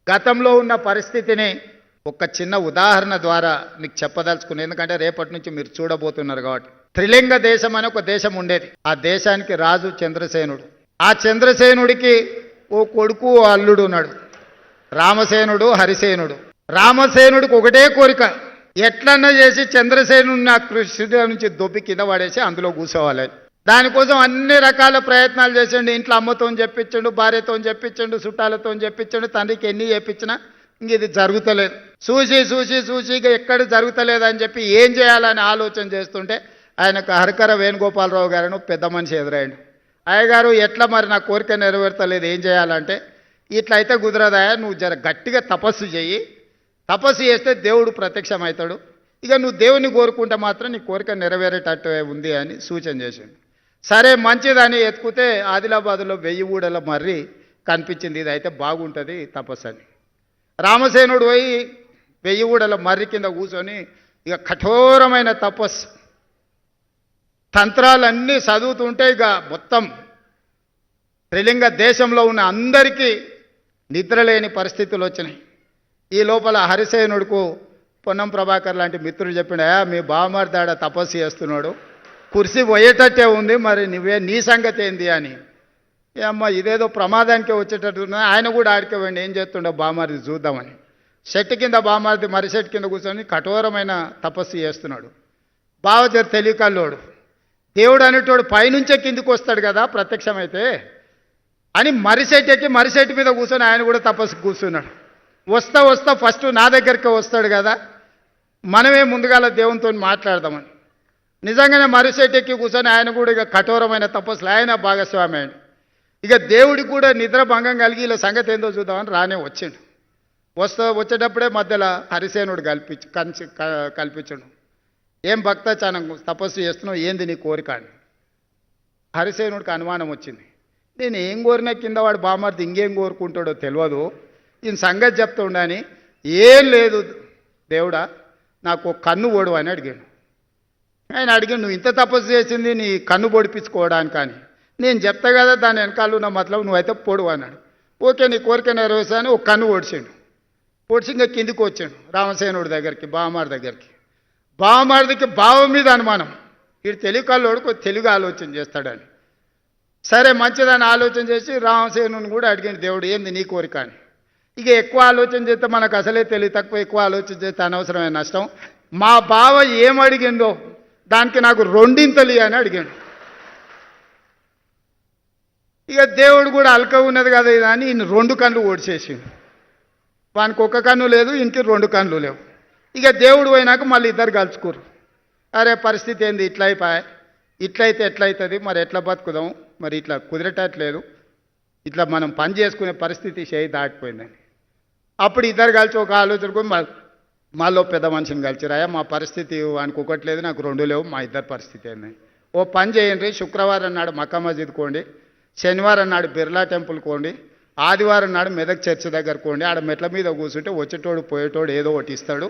గతంలో ఉన్న పరిస్థితిని ఒక చిన్న ఉదాహరణ ద్వారా మీకు చెప్పదలుచుకున్నాను. ఎందుకంటే రేపటి నుంచి మీరు చూడబోతున్నారు కాబట్టి. త్రిలింగ దేశం అని ఒక దేశం ఉండేది. ఆ దేశానికి రాజు చంద్రసేనుడు. ఆ చంద్రసేనుడికి ఓ కొడుకు ఓ అల్లుడు ఉన్నాడు, రామసేనుడు హరిసేనుడు. రామసేనుడికి ఒకటే కోరిక, ఎట్లన్నా చేసి చంద్రసేనుడిని ఆ కృష్ణుడి నుంచి దొబ్బి కింద పడేసి అందులో కూర్చోవాలి. దానికోసం అన్ని రకాల ప్రయత్నాలు చేసిండు. ఇంట్లో అమ్మతో చెప్పించండు, భార్యతో చెప్పించండు, చుట్టాలతో చెప్పించండు, తండ్రికి ఎన్ని చెప్పించినా ఇంక ఇది జరుగుతలేదు. చూసి చూసి చూసి ఇక ఎక్కడ జరుగుతలేదని చెప్పి ఏం చేయాలని ఆలోచన చేస్తుంటే ఆయనకు హరికర వేణుగోపాలరావు గారిని పెద్ద మనిషి ఎదురైండు. అయ్యగారు, ఎట్లా మరి నా కోరిక నెరవేర్తలేదు, ఏం చేయాలంటే, ఇట్లా అయితే కుదరదాయా, నువ్వు జర గట్టిగా తపస్సు చెయ్యి, తపస్సు చేస్తే దేవుడు ప్రత్యక్షమవుతాడు, ఇక నువ్వు దేవుని కోరుకుంటే మాత్రం నీ కోరిక నెరవేరేటట్టు ఉంది అని సూచన చేసిండు. సరే మంచిదని ఎత్తుకుతే ఆదిలాబాద్లో 1000 ఊడల మర్రి కనిపించింది. ఇది అయితే బాగుంటుంది తపస్సు అని. రామసేనుడు పోయి 1000 ఊడల మర్రి కింద కూర్చొని ఇక కఠోరమైన తపస్సు తంత్రాలన్నీ చదువుతుంటే ఇక మొత్తం త్రిలింగ దేశంలో ఉన్న అందరికీ నిద్రలేని పరిస్థితులు వచ్చినాయి. ఈ లోపల హరిసేనుడుకు పొన్నం ప్రభాకర్ లాంటి మిత్రులు చెప్పినా, మీ బావమరిదాడ తపస్సు చేస్తున్నాడు, కుర్చీ పోయేటట్టే ఉంది, మరి నీ సంగతి ఏంది అని. అమ్మ ఇదేదో ప్రమాదానికే వచ్చేటట్టున్నా. ఆయన కూడా ఆడికే పోయింది, ఏం చేస్తుండో బామారిది చూద్దామని. చెట్టు కింద బామారిది మర్రి చెట్టు కింద కూర్చొని కఠోరమైన తపస్సు చేస్తున్నాడు. బావ తెలియకల్లోడు, దేవుడు అనేటోడు పైనుంచే కిందికి వస్తాడు కదా ప్రత్యక్షమైతే అని మర్రిచెట్టు ఎక్కి మర్రిచెట్టు మీద కూర్చొని ఆయన కూడా తపస్సు కూర్చున్నాడు. వస్తా వస్తా ఫస్ట్ నా దగ్గరికి వస్తాడు కదా, మనమే ముందుగాల దేవునితో మాట్లాడదామని. నిజంగానే మర్రిచెట్టు ఎక్కి కూర్చొని ఆయన కూడా ఇక కఠోరమైన తపస్సులు ఆయన భాగస్వామి అయ్యాడు. ఇక దేవుడికి కూడా నిద్ర భంగం కలిగి ఇలా సంగతి ఏందో చూద్దామని రానే వచ్చిండు. వచ్చేటప్పుడే మధ్యలో హరిసేనుడు కల్పించడు. ఏం భక్త చాలా తపస్సు చేస్తున్నావు, ఏంది నీ కోరిక అని. హరిసేనుడికి అనుమానం వచ్చింది. నేను ఏం కోరినా కింద వాడు బామర్ది ఇంకేం కోరుకుంటాడో తెలియదు, ఈయన సంగతి చెప్తుండని. ఏం లేదు దేవుడా, నాకు కన్ను ఓడు అని అడిగాడు. ఆయన అడిగాడు, నువ్వు ఇంత తపస్సు చేసింది నీ కన్ను పొడిపించుకోవడానికి కానీ, నేను చెప్తా కదా దాని వెనకాల ఉన్న మతలబు, నువ్వైతే పొడువు అన్నాడు. ఓకే నీ కోరిక నెరవేర్చాను. ఒక కన్ను ఓడిచాడు. ఓడిచి ఇంకా కిందికి వచ్చాడు రామసేనుడి దగ్గరికి, బావమారి దగ్గరికి. బావమారిదికి బావ మీద అనుమానం, వీడు తెలియకల్లోడు తెలుగు ఆలోచన చేస్తాడని. సరే మంచిదని ఆలోచన చేసి రామసేనుని కూడా అడిగాడు, దేవుడు ఏంది నీ కోరిక అని. ఇక ఎక్కువ ఆలోచన చేస్తే మనకు అసలే తెలివి తక్కువ, ఎక్కువ ఆలోచన చేస్తే అనవసరమైన నష్టం. మా బావ ఏం అడిగిందో దానికి నాకు 2 అని అడిగాడు. ఇక దేవుడు కూడా అల్క ఉన్నది కదా ఇది అని ఈయన 2 కళ్ళు ఓడిచేసిండు. వానికి ఒక కన్ను లేదు, ఇంటికి 2 కళ్ళు లేవు. ఇక దేవుడు పోయినాక మళ్ళీ ఇద్దరు కలుసుకురు. అరే పరిస్థితి ఏంది, ఇట్లా అయిపోయా, ఇట్లయితే ఎట్లయితుంది, మరి ఎట్లా బతుకుదాం, మరి ఇట్లా కుదిరేటట్లేదు, ఇట్లా మనం పని చేసుకునే పరిస్థితి చేయి దాటిపోయిందని. అప్పుడు ఇద్దరు కలిసి ఒక ఆలోచనకు మాలో పెద్ద మనిషిని కలిసిరాయా, మా పరిస్థితి వానికి ఒకటి లేదు, నాకు 2 లేవు, మా ఇద్దరు పరిస్థితి ఏందని. ఓ పని చేయండి, శుక్రవారం నాడు మక్కా మస్జిద్ కోండి, శనివారం నాడు బిర్లా టెంపుల్ కోండి, ఆదివారం నాడు మెదక్ చర్చ్ దగ్గర కోండి. ఆడ మెట్ల మీద కూర్చుంటే వచ్చేటోడు పోయేటోడు ఏదో ఒకటి ఇస్తాడు.